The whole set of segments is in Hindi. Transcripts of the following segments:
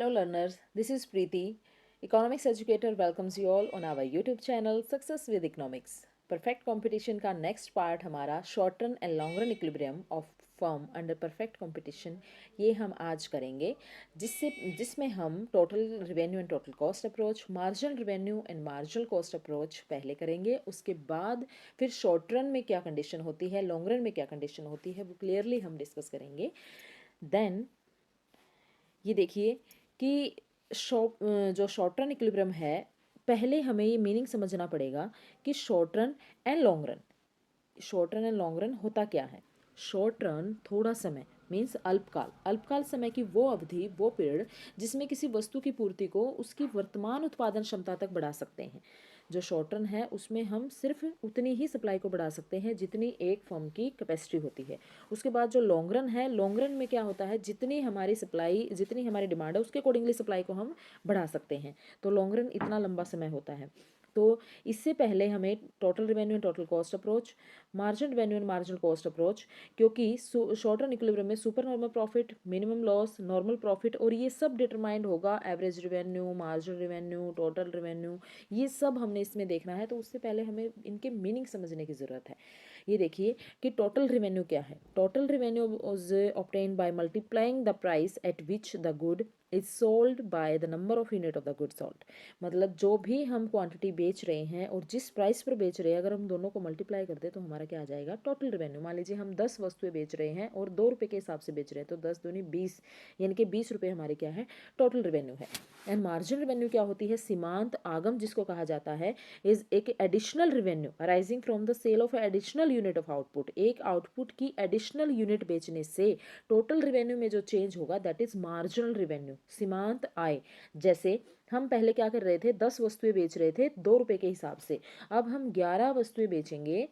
Hello learners, this is Preeti. Economics Educator welcomes you all on our YouTube channel Success with Economics. Perfect competition का नेक्स्ट पार्ट हमारा short run and long run equilibrium of firm under perfect competition ये हम आज करेंगे, जिसमें हम total revenue and total cost approach, marginal revenue and marginal cost approach पहले करेंगे। उसके बाद फिर शॉर्ट रन में क्या कंडीशन होती है, लॉन्ग रन में क्या कंडीशन होती है, वो क्लियरली हम डिस्कस करेंगे। देन ये देखिए कि जो शॉर्ट रन इक्विलिब्रियम है, पहले हमें ये मीनिंग समझना पड़ेगा कि short run and long run, short run and long run होता क्या है। शॉर्ट रन थोड़ा समय मीन्स अल्पकाल, अल्पकाल समय की वो अवधि, वो पीरियड जिसमें किसी वस्तु की पूर्ति को उसकी वर्तमान उत्पादन क्षमता तक बढ़ा सकते हैं। जो शॉर्ट रन है उसमें हम सिर्फ उतनी ही सप्लाई को बढ़ा सकते हैं जितनी एक फर्म की कैपेसिटी होती है। उसके बाद जो लॉन्ग रन है, लॉन्ग रन में क्या होता है, जितनी हमारी सप्लाई, जितनी हमारी डिमांड है उसके अकॉर्डिंगली सप्लाई को हम बढ़ा सकते हैं। तो लॉन्ग रन इतना लंबा समय होता है। तो इससे पहले हमें total revenue and total cost approach, marginal revenue and marginal cost approach, क्योंकि शॉर्ट रन इक्विलिब्रियम में super normal profit, minimum loss, normal profit और ये सब डिटरमाइंड होगा। Average revenue, marginal revenue, total revenue, ये सब हमने इसमें देखना है। तो उससे पहले हमें इनके मीनिंग समझने की ज़रूरत है। ये देखिए कि टोटल रिवेन्यू क्या है। Total revenue is obtained by multiplying the price at which the good is sold by the number of unit of the good sold. मतलब जो भी हम क्वांटिटी बेच रहे हैं और जिस प्राइस पर बेच रहे हैं, अगर हम दोनों को मल्टीप्लाई कर दे तो हमारा क्या आ जाएगा, टोटल रिवेन्यू। मान लीजिए हम 10 वस्तुएं बेच रहे हैं और 2 रुपये के हिसाब से बेच रहे हैं, तो 10 दूनी 20, यानी कि 20 रुपये हमारे क्या है, टोटल रिवेन्यू है। एंड मार्जिनल रिवेन्यू क्या होती है, सीमांत आगम जिसको कहा जाता है, इज एक additional revenue arising from the sale of additional unit of output. एक आउटपुट की एडिशनल यूनिट बेचने से टोटल रिवेन्यू में जो चेंज होगा, दैट इज मार्जिनल रिवेन्यू, सीमांत आय। जैसे हम पहले क्या कर रहे थे, 10 वस्तुएं बेच रहे थे 2 रुपये के हिसाब से, अब हम 11 वस्तुएं बेचेंगे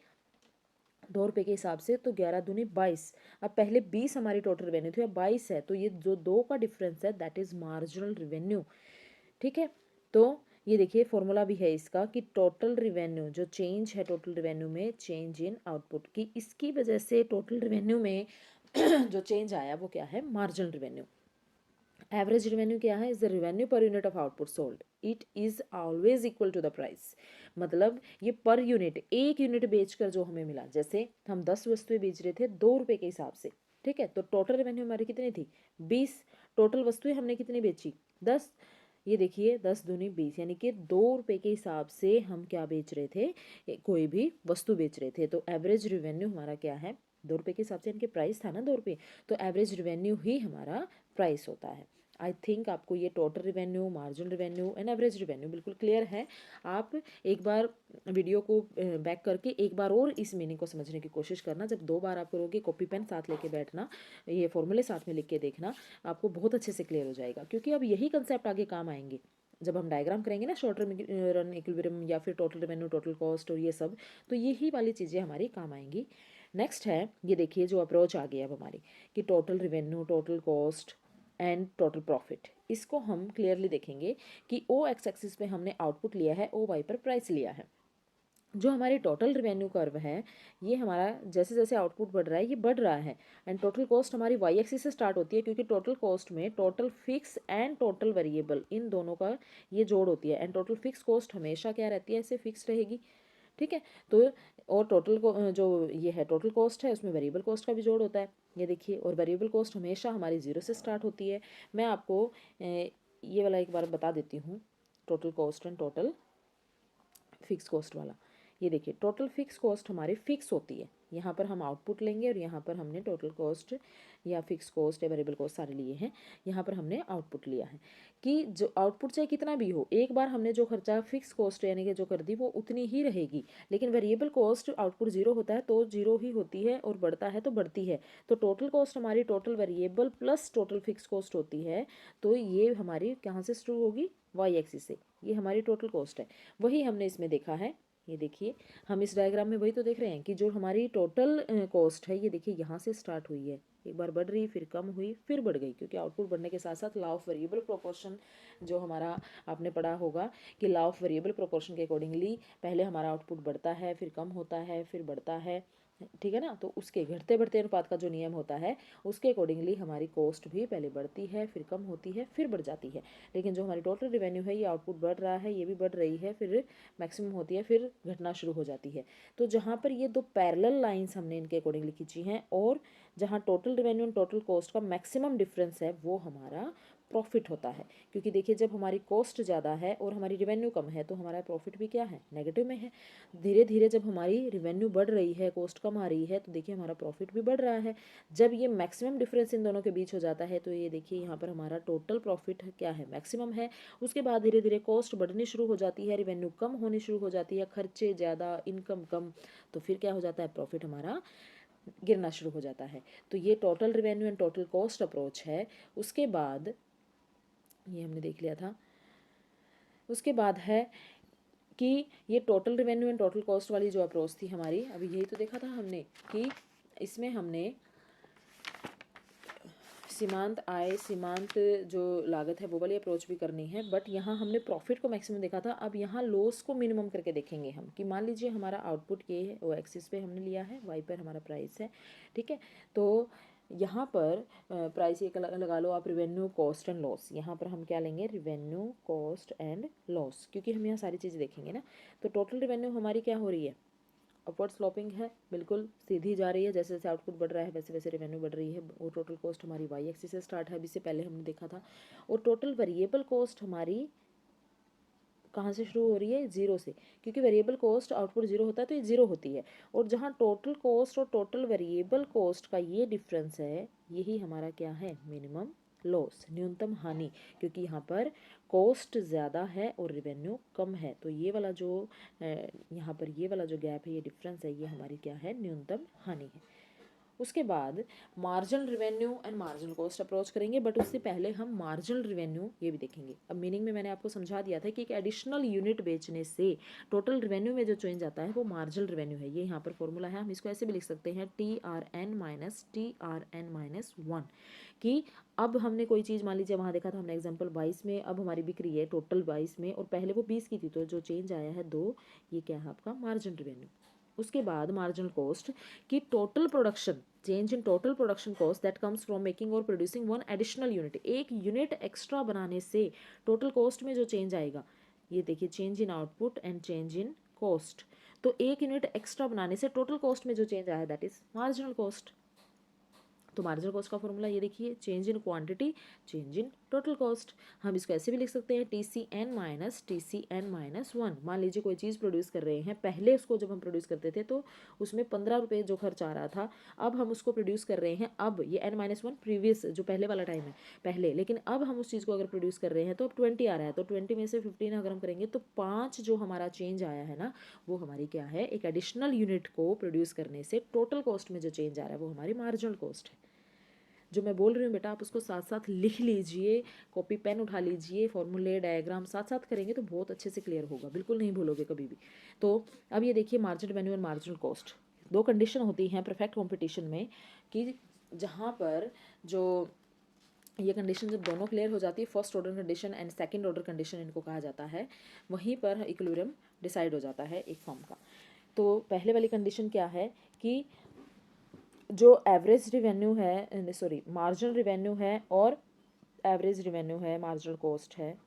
2 रुपये के हिसाब से, तो 11 दूनी 22। अब पहले 20 हमारी टोटल रिवेन्यू थी, अब 22 है, तो ये जो 2 का डिफरेंस है दैट इज मार्जिनल रिवेन्यू। ठीक है, तो ये देखिए फॉर्मूला भी है इसका कि टोटल रिवेन्यू, जो चेंज है टोटल रिवेन्यू में, चेंज इन आउटपुट की, इसकी वजह से टोटल रिवेन्यू में जो चेंज आया वो क्या है, मार्जिनल रिवेन्यू। एवरेज रिवेन्यू क्या है, is the revenue per unit of output sold, it is always equal to the price. मतलब ये पर यूनिट, एक यूनिट बेचकर जो हमें मिला, जैसे हम 10 वस्तुएं बेच रहे थे 2 रुपये के हिसाब से, ठीक है, तो टोटल रिवेन्यू हमारी कितनी थी, 20। टोटल वस्तुएं हमने कितनी बेची, 10। ये देखिए 10 दूनी 20, यानी कि 2 रुपये के हिसाब से हम क्या बेच रहे थे, कोई भी वस्तु बेच रहे थे। तो एवरेज रिवेन्यू हमारा क्या है, 2 रुपये के हिसाब से, इनके प्राइस था ना 2 रुपये, तो एवरेज रिवेन्यू ही हमारा प्राइस होता है। आई थिंक आपको ये total revenue, marginal revenue and average revenue बिल्कुल क्लियर है। आप एक बार वीडियो को बैक करके एक बार और इस मीनिंग को समझने की कोशिश करना। जब 2 बार आप करोगे, कॉपी पेन साथ लेके बैठना, ये फॉर्मूले साथ में लिख के देखना, आपको बहुत अच्छे से क्लियर हो जाएगा। क्योंकि अब यही कंसेप्ट आगे काम आएंगे जब हम डायग्राम करेंगे ना, शॉर्ट रन इक्विलिब्रियम या फिर टोटल रिवेन्यू, टोटल कॉस्ट और ये सब, तो यही वाली चीज़ें हमारी काम आएंगी। नेक्स्ट है, ये देखिए जो अप्रोच आ गया अब हमारी, कि total revenue, total cost and total profit. इसको हम क्लियरली देखेंगे कि ओ एक्स एक्सिस पे हमने आउटपुट लिया है, ओ वाई पर प्राइस लिया है। जो हमारी टोटल रिवेन्यू कर्व है, ये हमारा जैसे जैसे आउटपुट बढ़ रहा है ये बढ़ रहा है। एंड टोटल कॉस्ट हमारी वाई एक्सिस से स्टार्ट होती है, क्योंकि टोटल कॉस्ट में total fix and total variable, इन दोनों का ये जोड़ होती है। एंड टोटल फिक्स कॉस्ट हमेशा क्या रहती है, ऐसे फिक्स रहेगी। ठीक है, तो और टोटल को जो ये है टोटल कॉस्ट है, उसमें वेरिएबल कॉस्ट का भी जोड़ होता है। ये देखिए, और वेरिएबल कॉस्ट हमेशा हमारी 0 से स्टार्ट होती है। मैं आपको ये वाला एक बार बता देती हूँ, total cost and total fix cost वाला। ये देखिए, टोटल फिक्स कॉस्ट हमारी फिक्स होती है, यहाँ पर हम आउटपुट लेंगे और यहाँ पर हमने टोटल कॉस्ट या फिक्स कॉस्ट या वेरिएबल कॉस्ट सारे लिए हैं, यहाँ पर हमने आउटपुट लिया है। कि जो आउटपुट चाहे कितना भी हो, एक बार हमने जो खर्चा फिक्स कॉस्ट यानी कि जो कर दी वो उतनी ही रहेगी। लेकिन वेरिएबल कॉस्ट आउटपुट 0 होता है तो 0 ही होती है, और बढ़ता है तो बढ़ती है। तो टोटल कॉस्ट हमारी total variable plus total fix cost होती है। तो ये हमारी कहाँ से शुरू होगी, वाई एक्सिस से। ये हमारी टोटल कॉस्ट है, वही हमने इसमें देखा है। ये देखिए, हम इस डायग्राम में वही तो देख रहे हैं कि जो हमारी टोटल कॉस्ट है, ये देखिए यहाँ से स्टार्ट हुई है, एक बार बढ़ रही, फिर कम हुई, फिर बढ़ गई, क्योंकि आउटपुट बढ़ने के साथ साथ लॉ ऑफ वेरिएबल प्रोपोर्शन जो हमारा आपने पढ़ा होगा कि लॉ ऑफ वेरिएबल प्रोपोर्शन के अकॉर्डिंगली पहले हमारा आउटपुट बढ़ता है, फिर कम होता है, फिर बढ़ता है। ठीक है ना। तो उसके घटते बढ़ते अनुपात का जो नियम होता है उसके अकॉर्डिंगली हमारी कॉस्ट भी पहले बढ़ती है, फिर कम होती है, फिर बढ़ जाती है। लेकिन जो हमारी टोटल रेवेन्यू है, ये आउटपुट बढ़ रहा है, ये भी बढ़ रही है, फिर मैक्सिमम होती है, फिर घटना शुरू हो जाती है। तो जहाँ पर ये दो पैरेलल लाइंस हमने इनके अकॉर्डिंगली खींची हैं और जहाँ total revenue and total cost का मैक्सिमम डिफरेंस है वो हमारा प्रॉफिट होता है। क्योंकि देखिए जब हमारी कॉस्ट ज़्यादा है और हमारी रेवेन्यू कम है तो हमारा प्रॉफिट भी क्या है, नेगेटिव में है। धीरे धीरे जब हमारी रेवेन्यू बढ़ रही है, कॉस्ट कम आ रही है, तो देखिए हमारा प्रॉफिट भी बढ़ रहा है। जब ये मैक्सिमम डिफरेंस इन दोनों के बीच हो जाता है तो ये देखिए यहाँ पर हमारा टोटल प्रॉफिट क्या है, मैक्सिमम है। उसके बाद धीरे धीरे कॉस्ट बढ़नी शुरू हो जाती है, रेवेन्यू कम होनी शुरू हो जाती है, खर्चे ज़्यादा, इनकम कम, तो फिर क्या हो जाता है, प्रॉफिट हमारा गिरना शुरू हो जाता है। तो ये total revenue and total cost approach है। उसके बाद ये हमने देख लिया था। उसके बाद है कि ये total revenue and total cost वाली जो अप्रोच थी हमारी, अभी यही तो देखा था हमने कि इसमें हमने सीमांत आय, सीमांत जो लागत है वो वाली अप्रोच भी करनी है। बट यहाँ हमने प्रॉफिट को मैक्सिमम देखा था, अब यहाँ लॉस को मिनिमम करके देखेंगे हम। कि मान लीजिए हमारा आउटपुट ये है, वो एक्सिस पे हमने लिया है, वाई पर हमारा प्राइस है, ठीक है। तो यहाँ पर प्राइस एक लगा लो आप, रिवेन्यू कॉस्ट एंड लॉस। यहाँ पर हम क्या लेंगे, रिवेन्यू कॉस्ट एंड लॉस, क्योंकि हम यहाँ सारी चीज़ें देखेंगे ना। तो टोटल रिवेन्यू हमारी क्या हो रही है, अपवर्ड स्लोपिंग है, बिल्कुल सीधी जा रही है। जैसे जैसे आउटपुट बढ़ रहा है वैसे वैसे रेवेन्यू बढ़ रही है। और टोटल कॉस्ट हमारी वाई एक्सिस से स्टार्ट है, अभी से पहले हमने देखा था। और टोटल वेरिएबल कॉस्ट हमारी कहाँ से शुरू हो रही है, जीरो से, क्योंकि वेरिएबल कॉस्ट आउटपुट जीरो होता है तो ये जीरो होती है। और जहाँ टोटल कॉस्ट और टोटल वेरिएबल कॉस्ट का ये डिफरेंस है, यही हमारा क्या है, मिनिमम लॉस, न्यूनतम हानि। क्योंकि यहाँ पर कॉस्ट ज़्यादा है और रेवेन्यू कम है, तो ये वाला जो यहाँ पर ये वाला जो गैप है, ये डिफरेंस है, ये हमारी क्या है, न्यूनतम हानि है। उसके बाद marginal revenue and marginal cost approach करेंगे। बट उससे पहले हम मार्जिनल रिवेन्यू ये भी देखेंगे। अब मीनिंग में मैंने आपको समझा दिया था कि एक एडिशनल यूनिट बेचने से टोटल रिवेन्यू में जो चेंज आता है वो मार्जिनल रिवेन्यू है। ये यहाँ पर फॉर्मूला है, हम इसको ऐसे भी लिख सकते हैं TRN-1। कि अब हमने कोई चीज़ मान लीजिए वहाँ देखा था हमने एग्जाम्पल 22 में, अब हमारी बिक्री है टोटल 22 में और पहले वो 20 की थी, तो जो चेंज आया है 2, ये क्या है आपका मार्जिनल रिवेन्यू। उसके बाद मार्जिनल कॉस्ट की total production, change in total production cost that comes from making और प्रोड्यूसिंग वन एडिशनल यूनिट। एक यूनिट एक्स्ट्रा बनाने से टोटल कॉस्ट में जो चेंज आएगा, ये देखिए change in output and change in cost. तो एक यूनिट एक्स्ट्रा बनाने से टोटल कॉस्ट में जो चेंज आया दैट इज मार्जिनल कॉस्ट। तो मार्जिनल कॉस्ट का फॉर्मूला ये देखिए, change in quantity, change in total cost. हम इसको ऐसे भी लिख सकते हैं TCN-1। मान लीजिए कोई चीज़ प्रोड्यूस कर रहे हैं, पहले उसको जब हम प्रोड्यूस करते थे तो उसमें 15 रुपये जो खर्च आ रहा था, अब हम उसको प्रोड्यूस कर रहे हैं, अब ये N-1 प्रीवियस जो पहले वाला टाइम है पहले, लेकिन अब हम उस चीज़ को अगर प्रोड्यूस कर रहे हैं तो अब 20 आ रहा है, तो 20 में से 15 अगर हम करेंगे तो 5 जो हमारा चेंज आया है ना, वो हमारी क्या है, एक एडिशनल यूनिट को प्रोड्यूस करने से टोटल कॉस्ट में जो चेंज आ रहा है वो हमारी मार्जिनल कॉस्ट है। जो मैं बोल रही हूँ बेटा आप उसको साथ साथ लिख लीजिए, कॉपी पेन उठा लीजिए, फॉर्मूले डायग्राम साथ साथ करेंगे तो बहुत अच्छे से क्लियर होगा, बिल्कुल नहीं भूलोगे कभी भी। तो अब ये देखिए marginal revenue and marginal cost, दो कंडीशन होती हैं परफेक्ट कॉम्पिटिशन में, कि जहाँ पर जो ये कंडीशन जब दोनों क्लियर हो जाती है, first order condition and second order condition इनको कहा जाता है, वहीं पर इक्विलिब्रियम डिसाइड हो जाता है एक फॉर्म का। तो पहले वाली कंडीशन क्या है कि जो एवरेज रिवेन्यू है, सॉरी मार्जिनल रिवेन्यू है और एवरेज रिवेन्यू है, मार्जिनल कॉस्ट है,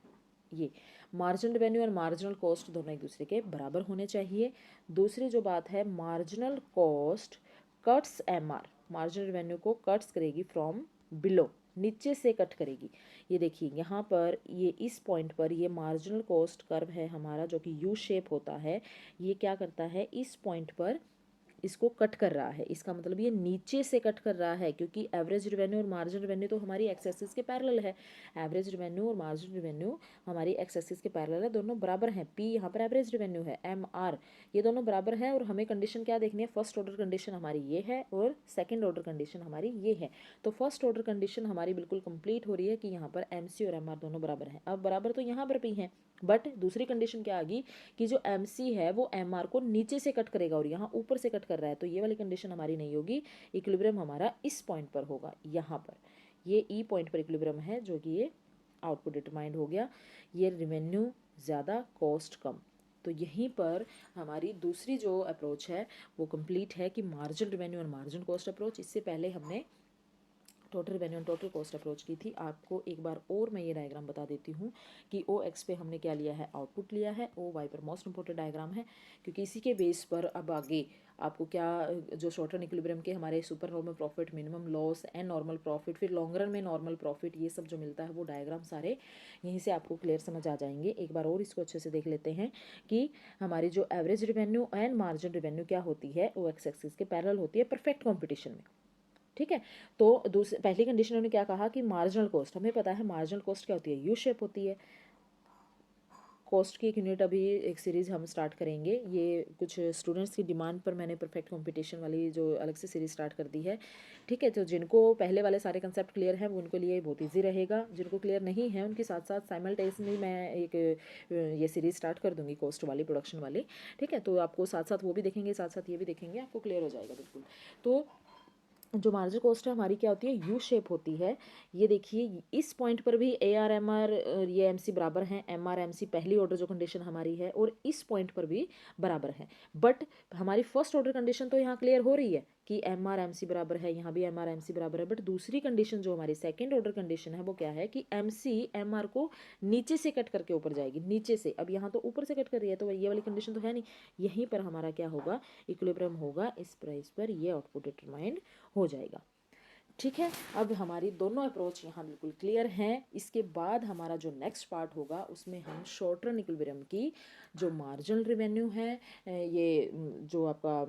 ये मार्जिनल रिवेन्यू और मार्जिनल कॉस्ट दोनों एक दूसरे के बराबर होने चाहिए। दूसरी जो बात है, marginal cost cuts MR, marginal revenue को कट्स करेगी फ्रॉम बिलो, नीचे से कट करेगी। ये देखिए यहाँ पर ये इस पॉइंट पर ये मार्जिनल कॉस्ट कर्व है हमारा जो कि यू शेप होता है, ये क्या करता है, इस पॉइंट पर इसको कट कर रहा है। इसका मतलब ये नीचे से कट कर रहा है, क्योंकि एवरेज रिवेन्यू और मार्जिनल रिवेन्यू तो हमारी एक्स एक्सिस के पैरेलल है। एवरेज रिवेन्यू और मार्जिनल रिवेन्यू हमारी एक्स एक्सिस के पैरेलल है, दोनों बराबर हैं। पी यहाँ पर एवरेज रिवेन्यू है, एम आर ये दोनों बराबर है। और हमें कंडीशन क्या देखनी है, फर्स्ट ऑर्डर कंडीशन हमारी ये है और सेकेंड ऑर्डर कंडीशन हमारी ये है। तो फर्स्ट ऑर्डर कंडीशन हमारी बिल्कुल कंप्लीट हो रही है कि यहाँ पर एम सी और एम आर दोनों बराबर हैं। अब बराबर तो यहाँ पर भी हैं, बट दूसरी कंडीशन क्या आ गई कि जो एम सी है वो एम आर को नीचे से कट करेगा और यहाँ ऊपर से कट कर रहा है, तो ये वाली कंडीशन हमारी नहीं होगी। इक्विलिब्रियम हमारा इस पॉइंट पर होगा, यहाँ पर ये ई पॉइंट पर इक्विलिब्रियम है, जो कि ये आउटपुट डिटरमाइंड हो गया। ये रिवेन्यू ज़्यादा कॉस्ट कम, तो यहीं पर हमारी दूसरी जो अप्रोच है वो कंप्लीट है कि मार्जिन रेवेन्यू और मार्जिन कॉस्ट अप्रोच। इससे पहले हमने टोटल रेवेन्यू और टोटल कॉस्ट अप्रोच की थी। आपको एक बार और मैं ये डायग्राम बता देती हूँ कि ओ एक्स पे हमने क्या लिया है, आउटपुट लिया है, ओ वाई पर मोस्ट इंपॉर्टेंट डायग्राम है, क्योंकि इसी के बेस पर अब आगे आपको क्या जो शॉर्ट रन इक्विलिब्रियम के हमारे super normal profit, minimum loss and normal profit, फिर लॉन्ग रन में नॉर्मल प्रॉफिट, ये सब जो मिलता है वो डायग्राम सारे यहीं से आपको क्लियर समझ आ जाएंगे। एक बार और इसको अच्छे से देख लेते हैं कि हमारी जो average revenue and margin revenue क्या होती है, ओ एक्स एक्सिस के पैरेलल होती है परफेक्ट कॉम्पिटिशन में। ठीक है, तो दूसरी पहली कंडीशन उन्होंने क्या कहा कि मार्जिनल कॉस्ट, हमें पता है मार्जिनल कॉस्ट क्या होती है, यू शेप होती है। कॉस्ट की एक यूनिट अभी एक सीरीज़ हम स्टार्ट करेंगे, ये कुछ स्टूडेंट्स की डिमांड पर मैंने परफेक्ट कंपटीशन वाली जो अलग से सीरीज़ स्टार्ट कर दी है। ठीक है, तो जिनको पहले वाले सारे कंसेप्ट क्लियर हैं वो उनके लिए बहुत ईजी रहेगा, जिनको क्लियर नहीं है उनके साथ साथ साइमल्टेनियसली मैं एक ये सीरीज़ स्टार्ट कर दूंगी कॉस्ट वाली, प्रोडक्शन वाली। ठीक है, तो आपको साथ साथ वो भी देखेंगे, साथ साथ ये भी देखेंगे, आपको क्लियर हो जाएगा बिल्कुल। तो जो मार्जिनल कॉस्ट है हमारी क्या होती है, यू शेप होती है। ये देखिए इस पॉइंट पर भी ए आर एम आर ये एम सी बराबर हैं, एम आर एम सी पहली ऑर्डर जो कंडीशन हमारी है, और इस पॉइंट पर भी बराबर है। बट हमारी फर्स्ट ऑर्डर कंडीशन तो यहाँ क्लियर हो रही है कि एम आर एम सी बराबर है, यहाँ भी एम आर एम सी बराबर है। बट दूसरी कंडीशन जो हमारी सेकेंड ऑर्डर कंडीशन है वो क्या है कि एम सी एम आर को नीचे से कट करके ऊपर जाएगी, नीचे से। अब यहाँ तो ऊपर से कट कर रही है, तो ये वाली कंडीशन तो है नहीं। यहीं पर हमारा क्या होगा, इक्विलिब्रियम होगा, इस प्राइस पर ये आउटपुट डिटरमाइंड हो जाएगा। ठीक है, अब हमारी दोनों अप्रोच यहाँ बिल्कुल क्लियर हैं। इसके बाद हमारा जो नेक्स्ट पार्ट होगा उसमें हम शॉर्ट रन इक्विलिब्रियम की जो मार्जिनल रेवेन्यू है, ये जो आपका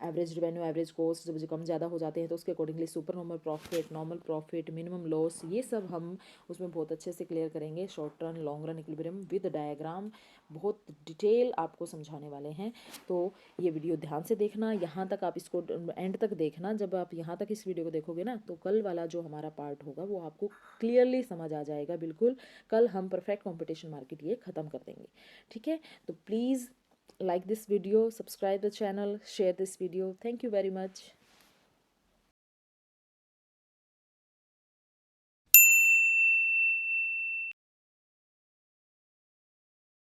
एवरेज रेवेन्यू, एवरेज कॉस्ट जब कम ज़्यादा हो जाते हैं तो उसके accordingly super normal profit, minimum loss, ये सब हम उसमें बहुत अच्छे से क्लियर करेंगे। Short run, long run equilibrium with diagram बहुत डिटेल आपको समझाने वाले हैं। तो ये वीडियो ध्यान से देखना, यहाँ तक आप इसको एंड तक देखना। जब आप यहाँ तक इस वीडियो को देखोगे ना तो कल वाला जो हमारा पार्ट होगा वो आपको क्लियरली समझ आ जाएगा बिल्कुल। कल हम परफेक्ट कंपटीशन मार्केट ये ख़त्म कर देंगे। ठीक है, तो please like this video, subscribe the channel, share this video. Thank you very much.